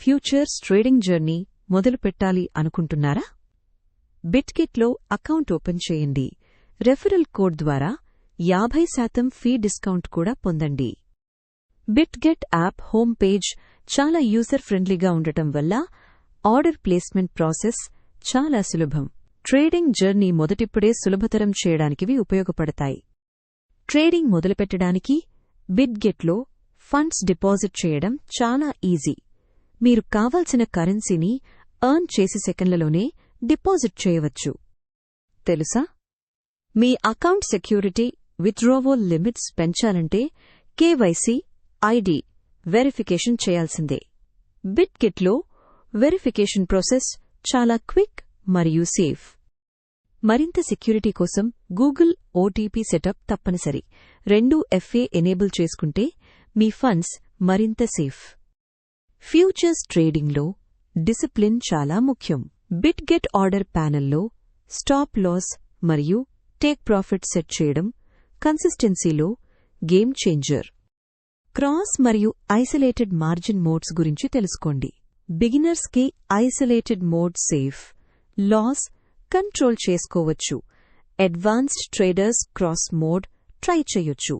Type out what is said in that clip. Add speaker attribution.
Speaker 1: Futures trading journey మొదలుపెట్టాలి అనుకుంటున్నారా? బిట్గెట్లో account open చేయండి. రెఫరల్ కోడ్ ద్వారా 50% ఫీ డిస్కౌంట్ కూడా పొందండి. బిట్గెట్ యాప్ హోమ్ పేజ్ చాలా యూజర్ ఫ్రెండ్లీగా ఉండటం వల్ల ఆర్డర్ ప్లేస్మెంట్ ప్రాసెస్ చాలా సులభం. ట్రేడింగ్ జర్నీ మొదటిప్పుడే సులభతరం చేయడానికివి ఉపయోగపడతాయి. ట్రేడింగ్ మొదలుపెట్టడానికి బిట్గెట్లో ఫండ్స్ డిపాజిట్ చేయడం చాలా ఈజీ. మీరు కావాల్సిన కరెన్సీని ఎర్న్ చేసి సెకన్లలోనే డిపాజిట్ చేయవచ్చు. తెలుసా? మీ అకౌంట్ సెక్యూరిటీ, విత్డ్రావల్ లిమిట్స్ పెంచాలంటే కేవైసీ, ఐడి వెరిఫికేషన్ చేయాల్సిందే. బిట్గెట్లో వెరిఫికేషన్ ప్రాసెస్ చాలా క్విక్ మరియు సేఫ్. మరింత సెక్యూరిటీ కోసం గూగుల్ ఓటీపీ సెటప్ తప్పనిసరి. 2FA ఎనేబుల్ చేసుకుంటే మీ ఫండ్స్ మరింత సేఫ్. ఫ్యూచర్స్ ట్రేడింగ్లో డిసిప్లిన్ చాలా ముఖ్యం. బిట్గెట్ ఆర్డర్ ప్యానెల్లో స్టాప్ లాస్ మరియు టేక్ ప్రాఫిట్ సెట్ చేయడం కన్సిస్టెన్సీలో గేమ్ చేంజర్. క్రాస్ మరియు ఐసోలేటెడ్ మార్జిన్ మోడ్స్ గురించి తెలుసుకోండి. బిగినర్స్కి isolated mode safe, loss control చేసుకోవచ్చు. Advanced traders cross mode try చేయొచ్చు.